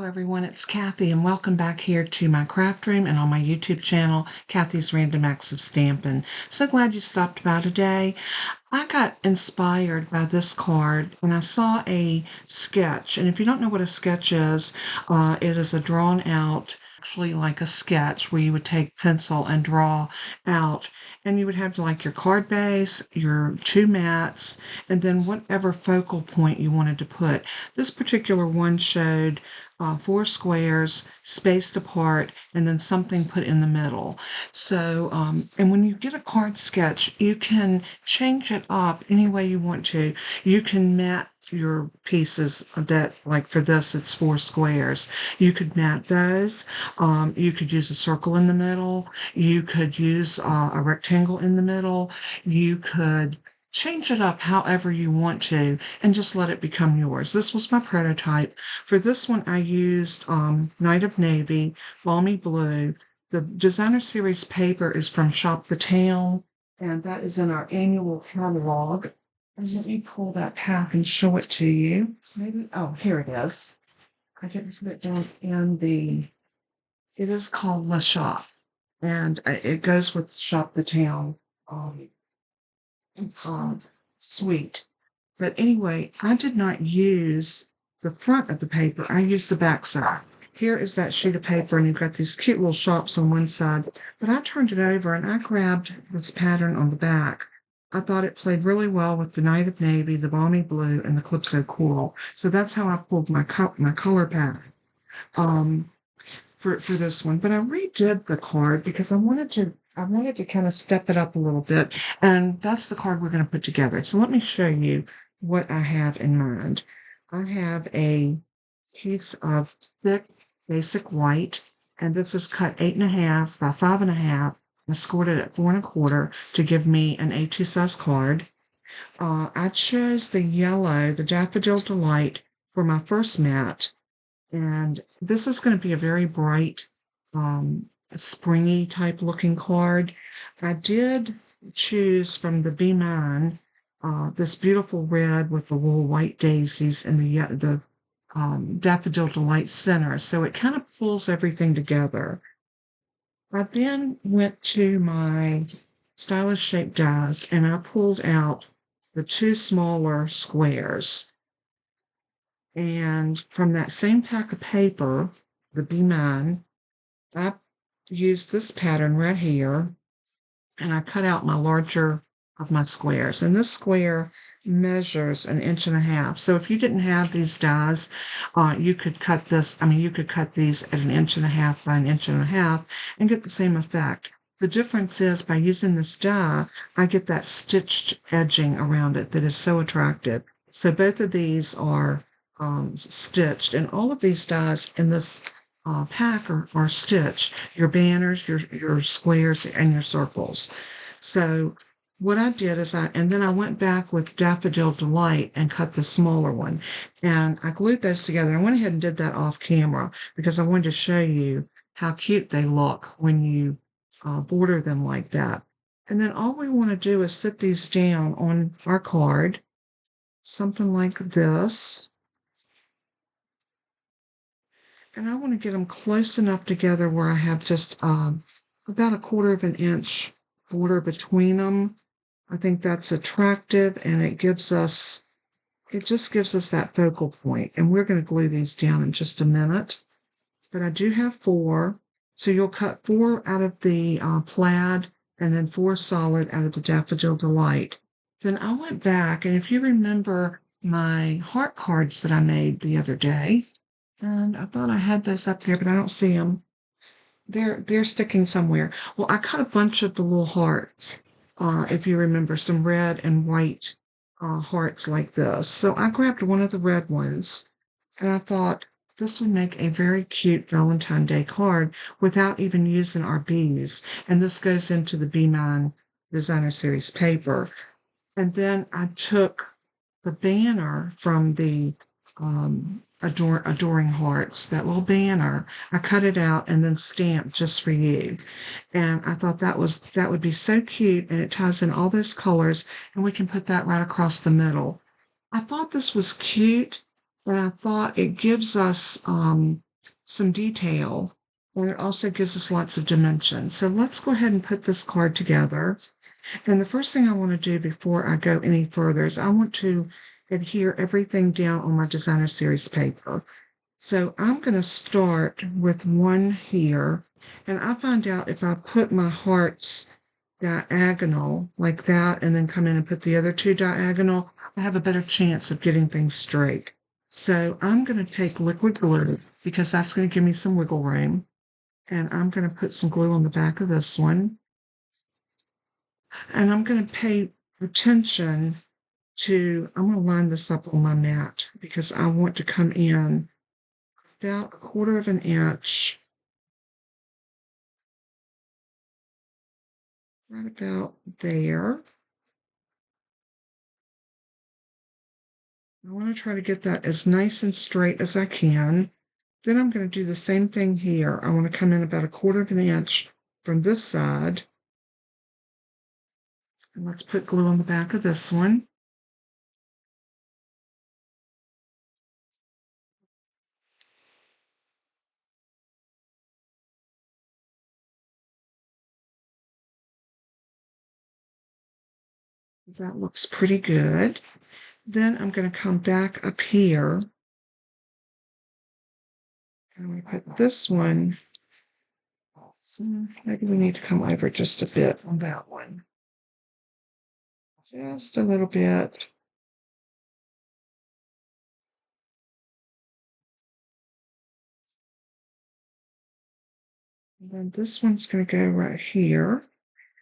Everyone, it's Kathy and welcome back here to my craft room and on my YouTube channel, Kathy's Random Acts of Stampin'. So glad you stopped by today. I got inspired by this card when I saw a sketch. And if you don't know what a sketch is, it is a drawn out, actually like a sketch where you would take pencil and draw out. And you would have like your card base, your two mats, and then whatever focal point you wanted to put. This particular one showed 4 squares spaced apart and then something put in the middle. So, and when you get a card sketch, you can change it up any way you want to. You can mat your pieces that, like for this, it's 4 squares. You could mat those. You could use a circle in the middle. You could use a rectangle in the middle. You could change it up however you want to and just let it become yours. This was my prototype. For this one, I used Night of Navy, Balmy Blue. The designer series paper is from Shop the Town, and that is in our annual catalog. And let me pull that pack and show it to you. Maybe, oh, here it is. I didn't put it down in it is called Le Shop, and it goes with Shop the Town suite. But anyway, I did not use the front of the paper. I used the back side. Here is that sheet of paper, and you've got these cute little shops on one side. But I turned it over, and I grabbed this pattern on the back. I thought it played really well with the Night of Navy, the Balmy Blue, and the Calypso Coral. So that's how I pulled my color pattern for this one. But I redid the card because I wanted to kind of step it up a little bit, and that's the card we're going to put together. So let me show you what I have in mind. I have a piece of thick basic white, and this is cut 8.5 by 5.5. I scored it at 4.25 to give me an A2 size card. I chose the yellow, the Daffodil Delight, for my first mat, and this is going to be a very bright, springy type looking card. I did choose from the Be Mine this beautiful red with the little white daisies and the Daffodil Delight center, so it kind of pulls everything together. I then went to my stylish shape dies and I pulled out the 2 smaller squares. And from that same pack of paper, the Be Mine, I used this pattern right here, and I cut out my larger of my squares. And this square measures 1.5 inches. So if you didn't have these dies, you could cut this. I mean, you could cut these at 1.5 inches by 1.5 inches and get the same effect. The difference is by using this die, I get that stitched edging around it that is so attractive. So both of these are stitched, and all of these dies in this pack are stitched. Your banners, your squares, and your circles. So what I did is and then I went back with Daffodil Delight and cut the smaller one, and I glued those together. I went ahead and did that off camera because I wanted to show you how cute they look when you border them like that. And then all we want to do is sit these down on our card, something like this. And I want to get them close enough together where I have just about 1/4 inch border between them. I think that's attractive, and it just gives us that focal point. And we're going to glue these down in just a minute. But I do have 4. So you'll cut 4 out of the plaid and then 4 solid out of the Daffodil Delight. Then I went back, and if you remember my heart cards that I made the other day, and I thought I had those up there, but I don't see them. They're sticking somewhere. Well, I cut a bunch of the little hearts, if you remember, some red and white hearts like this. So I grabbed one of the red ones, and I thought this would make a very cute Valentine Day card without even using our bees. And this goes into the Be Mine Designer Series paper. And then I took the banner from the Adoring Hearts, that little banner. I cut it out and then stamped just for you. And I thought that would be so cute, and it ties in all those colors, and we can put that right across the middle. I thought this was cute, and I thought it gives us some detail, and it also gives us lots of dimension. So let's go ahead and put this card together. And the first thing I want to do before I go any further is I want to adhere everything down on my designer series paper. So I'm going to start with one here, and I find out if I put my hearts diagonal like that and then come in and put the other two diagonal, I have a better chance of getting things straight. So I'm going to take liquid glue because that's going to give me some wiggle room. And I'm going to put some glue on the back of this one. And I'm going to pay attention I'm going to line this up on my mat because I want to come in about 1/4 of an inch, right about there. I want to try to get that as nice and straight as I can. Then I'm going to do the same thing here. I want to come in about 1/4 of an inch from this side. And let's put glue on the back of this one. That looks pretty good. Then I'm going to come back up here. And I'm going to put this one. Maybe we need to come over just a bit on that one. Just a little bit. And then this one's going to go right here.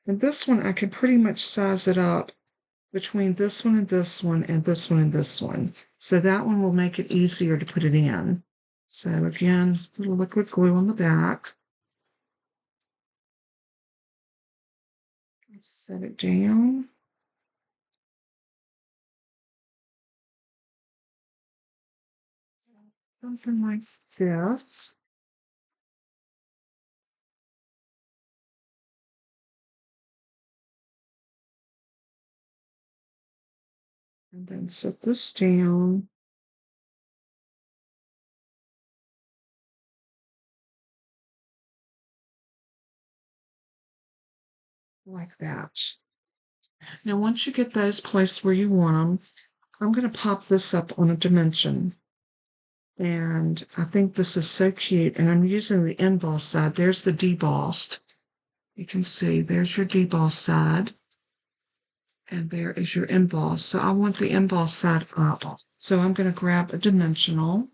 And this one, I can pretty much size it up between this one and this one and this one and this one. So that one will make it easier to put it in. So again, a little liquid glue on the back. Set it down. Something like this. And then set this down. Like that. Now, once you get those placed where you want them, I'm going to pop this up on a dimension. And I think this is so cute. And I'm using the emboss side. There's the debossed. You can see there's your deboss side. And there is your emboss. So I want the emboss side up. So I'm going to grab a dimensional.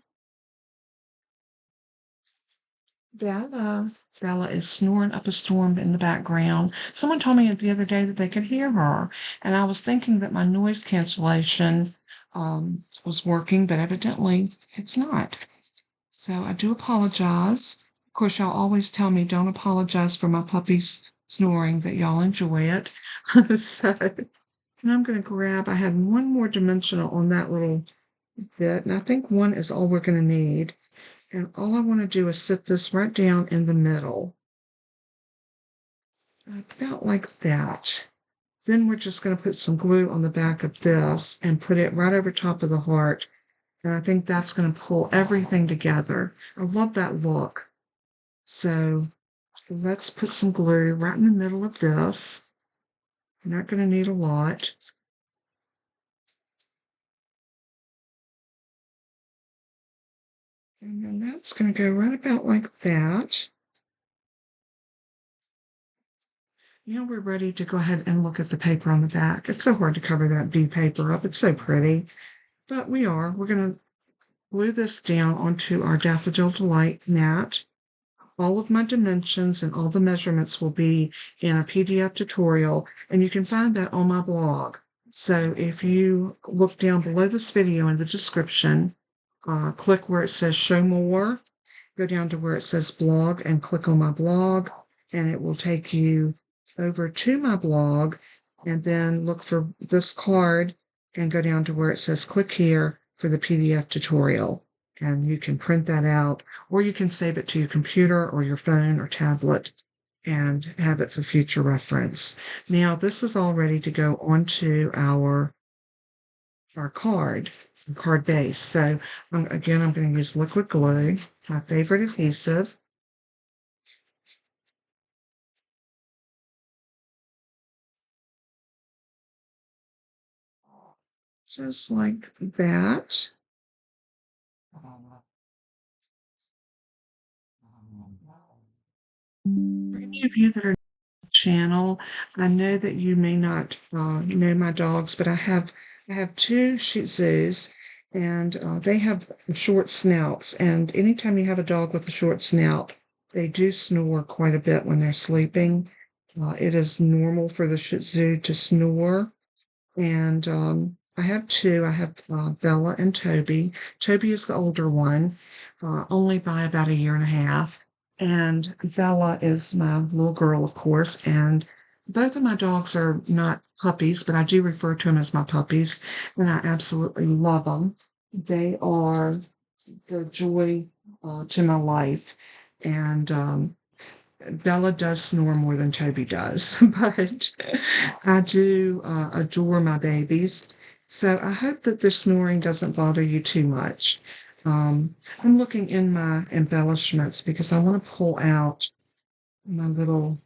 Bella is snoring up a storm in the background. Someone told me the other day that they could hear her, and I was thinking that my noise cancellation was working, but evidently it's not. So I do apologize. Of course, y'all always tell me don't apologize for my puppies snoring, but y'all enjoy it. So, and I'm going to grab, I had one more dimensional on that little bit, and I think one is all we're going to need. And all I want to do is sit this right down in the middle. About like that. Then we're just going to put some glue on the back of this and put it right over top of the heart. And I think that's going to pull everything together. I love that look. So let's put some glue right in the middle of this. You're not going to need a lot. And then that's going to go right about like that. Now we're ready to go ahead and look at the paper on the back. It's so hard to cover that V paper up. It's so pretty. But we're going to glue this down onto our Daffodil Delight mat. All of my dimensions and all the measurements will be in a PDF tutorial, and you can find that on my blog. So if you look down below this video in the description, click where it says Show More, go down to where it says Blog and click on my blog, and it will take you over to my blog, and then look for this card and go down to where it says Click here for the PDF tutorial. And you can print that out, or you can save it to your computer or your phone or tablet and have it for future reference. Now, this is all ready to go onto our our card base. So again, I'm going to use liquid glue, my favorite adhesive. Just like that. For any of you that are channel. I know that you may not know my dogs, but I have two Shih Tzus, and they have short snouts. And anytime you have a dog with a short snout, they do snore quite a bit when they're sleeping. It is normal for the Shih Tzu to snore. And I have two. I have Bella and Toby. Toby is the older one, only by about a year and a half. And Bella is my little girl, of course. And both of my dogs are not puppies, but I do refer to them as my puppies. And I absolutely love them. They are the joy to my life. And Bella does snore more than Toby does, but I do adore my babies. So I hope that the snoring doesn't bother you too much. I'm looking in my embellishments because I want to pull out my little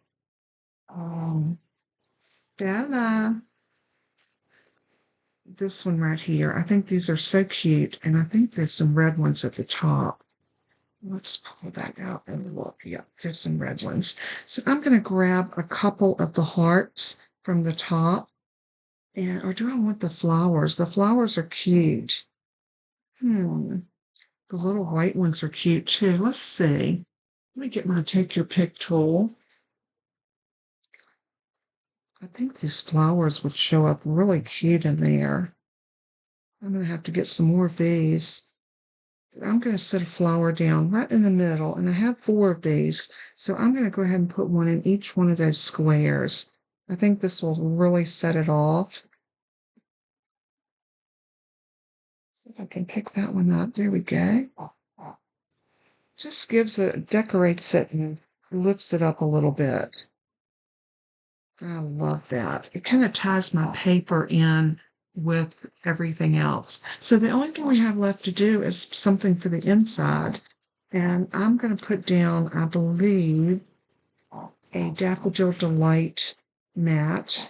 um, Bella. This one right here. I think these are so cute, and I think there's some red ones at the top. Let's pull that out and look. Yeah, there's some red ones. So I'm going to grab a couple of the hearts from the top. And or do I want the flowers? The flowers are cute. The little white ones are cute too. Let's see. Let me get my take your pick tool. I think these flowers would show up really cute in there. I'm going to have to get some more of these. I'm going to set a flower down right in the middle, and I have 4 of these. So I'm going to go ahead and put one in each one of those squares. I think this will really set it off. See if I can pick that one up. There we go. Just decorates it and lifts it up a little bit. I love that. It kind of ties my paper in with everything else. So the only thing we have left to do is something for the inside. And I'm going to put down, I believe, a Daffodil Delight mat.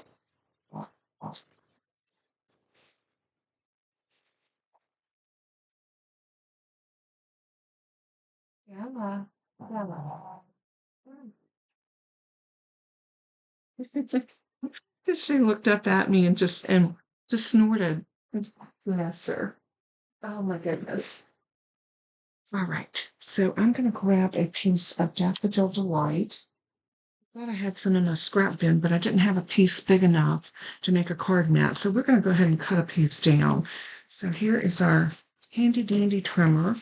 Bella, Bella. She looked up at me and just snorted. Bless her. Oh my goodness. All right, so I'm going to grab a piece of Daffodil Delight. I thought I had some in my scrap bin, but I didn't have a piece big enough to make a card mat. So we're going to go ahead and cut a piece down. So here is our handy dandy trimmer.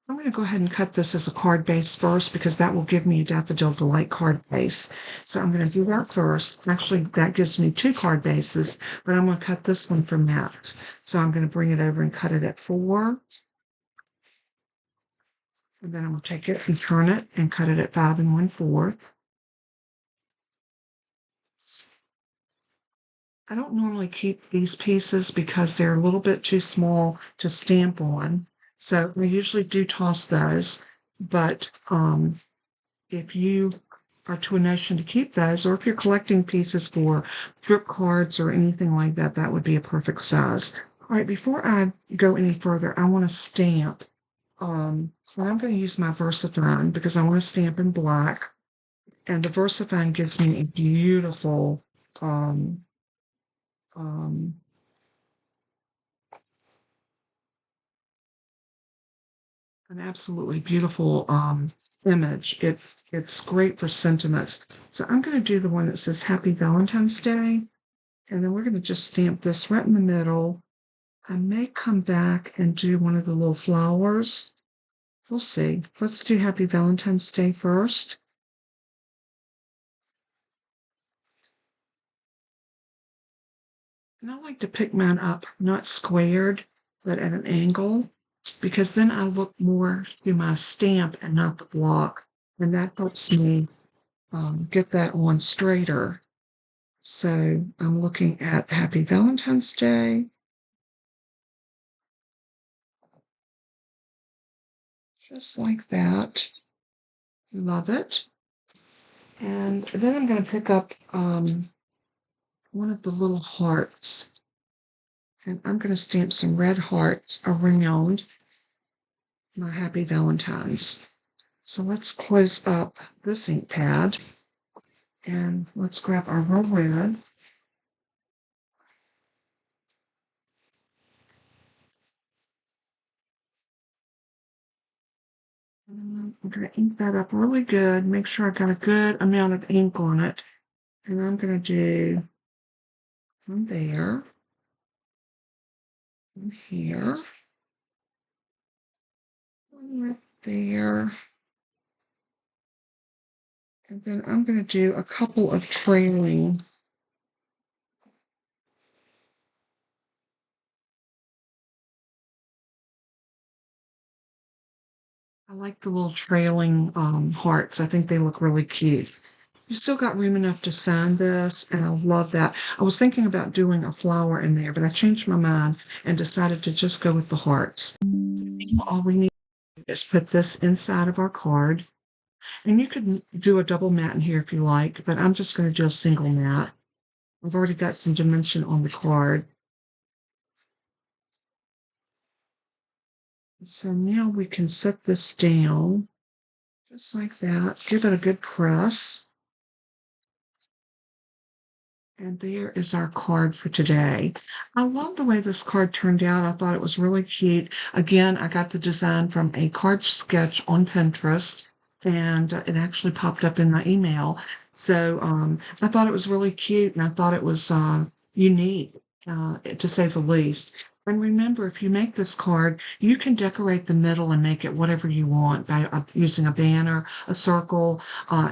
I'm going to go ahead and cut this as a card base first because that will give me a Daffodil Delight card base. So I'm going to do that first. Actually, that gives me 2 card bases, but I'm going to cut this one for mats. So I'm going to bring it over and cut it at 4. And then I'm going to take it and turn it and cut it at 5 1/4. I don't normally keep these pieces because they're a little bit too small to stamp on. So I usually do toss those. But if you are to a notion to keep those, or if you're collecting pieces for drip cards or anything like that, that would be a perfect size. All right, before I go any further, I want to stamp. And I'm going to use my VersaFine because I want to stamp in black. And the VersaFine gives me a beautiful um, an absolutely beautiful image. It's great for sentiments. So I'm going to do the one that says Happy Valentine's Day, and then we're going to just stamp this right in the middle. I may come back and do one of the little flowers. We'll see. Let's do Happy Valentine's Day first. And I like to pick mine up, not squared, but at an angle, because then I look more to my stamp and not the block. And that helps me get that on straighter. So I'm looking at Happy Valentine's Day. just like that. Love it. And then I'm going to pick up one of the little hearts. And I'm going to stamp some red hearts around my Happy Valentines. So let's close up this ink pad. And let's grab our real red. I'm going to ink that up really good. Make sure I've got a good amount of ink on it. And I'm going to do one there, one here, one right there. And then I'm going to do a couple of trailing. I like the little trailing hearts. I think they look really cute. You still got room enough to sign this, and I love that. I was thinking about doing a flower in there, but I changed my mind and decided to just go with the hearts. All we need is put this inside of our card. And you could do a double mat in here if you like, but I'm just going to do a single mat. I've already got some dimension on the card. So now we can set this down just like that. Give it a good press. And there is our card for today. I love the way this card turned out. I thought it was really cute. Again, I got the design from a card sketch on Pinterest, and it actually popped up in my email. So I thought it was really cute, and I thought it was unique, to say the least. And remember, if you make this card, you can decorate the middle and make it whatever you want by using a banner, a circle,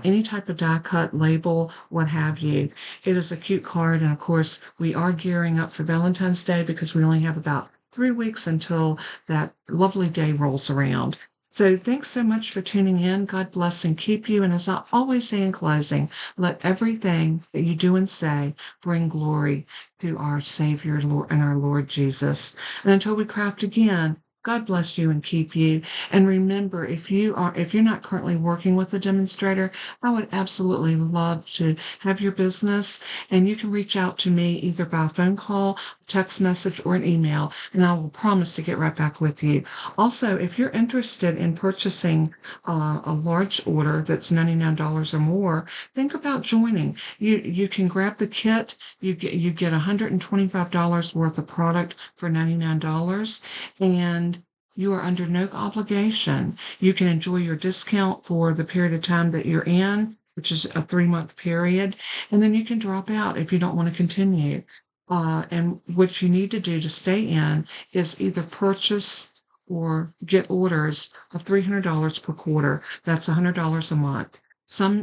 any type of die cut label, what have you. It is a cute card, and of course, we are gearing up for Valentine's Day because we only have about 3 weeks until that lovely day rolls around. So thanks so much for tuning in. God bless and keep you. And as I always say in closing, let everything that you do and say bring glory to our Savior Lord and our Lord Jesus. And until we craft again, God bless you and keep you. And remember, if you're not currently working with a demonstrator, I would absolutely love to have your business. And you can reach out to me either by a phone call, text message, or an email, and I will promise to get right back with you. Also, if you're interested in purchasing a large order that's $99 or more, think about joining. You can grab the kit. You get $125 worth of product for $99, and you are under no obligation. You can enjoy your discount for the period of time that you're in, which is a 3-month period, and then you can drop out if you don't want to continue. And what you need to do to stay in is either purchase or get orders of $300 per quarter. That's $100 a month.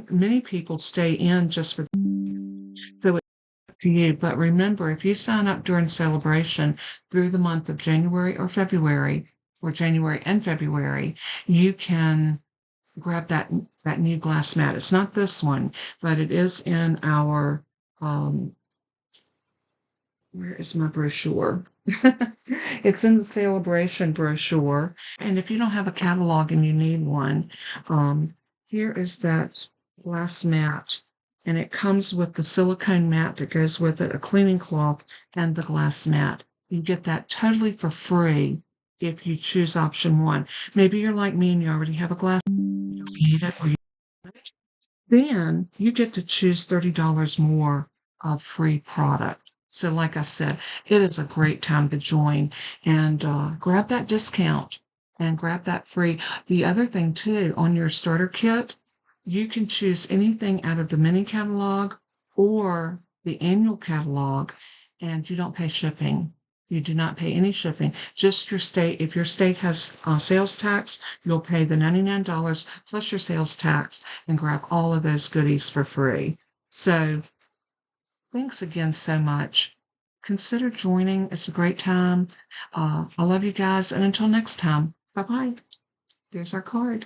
Many people stay in just for so to you. But remember, if you sign up during celebration through the month of January or January and February, you can grab that new glass mat. It's not this one, but it is in our where is my brochure? It's in the celebration brochure. And if you don't have a catalog and you need one, here is that glass mat. And it comes with the silicone mat that goes with it, a cleaning cloth, and the glass mat. You get that totally for free if you choose option one. Maybe you're like me and you already have a glass, you don't need it, or you then you get to choose $30 more of free product. So, like I said, it is a great time to join and grab that discount and grab that free. The other thing, too, on your starter kit, you can choose anything out of the mini catalog or the annual catalog, and you don't pay shipping. You do not pay any shipping, just your state. If your state has sales tax, you'll pay the $99 plus your sales tax and grab all of those goodies for free. So thanks again so much. Consider joining. It's a great time. I love you guys. And until next time, bye bye. There's our card.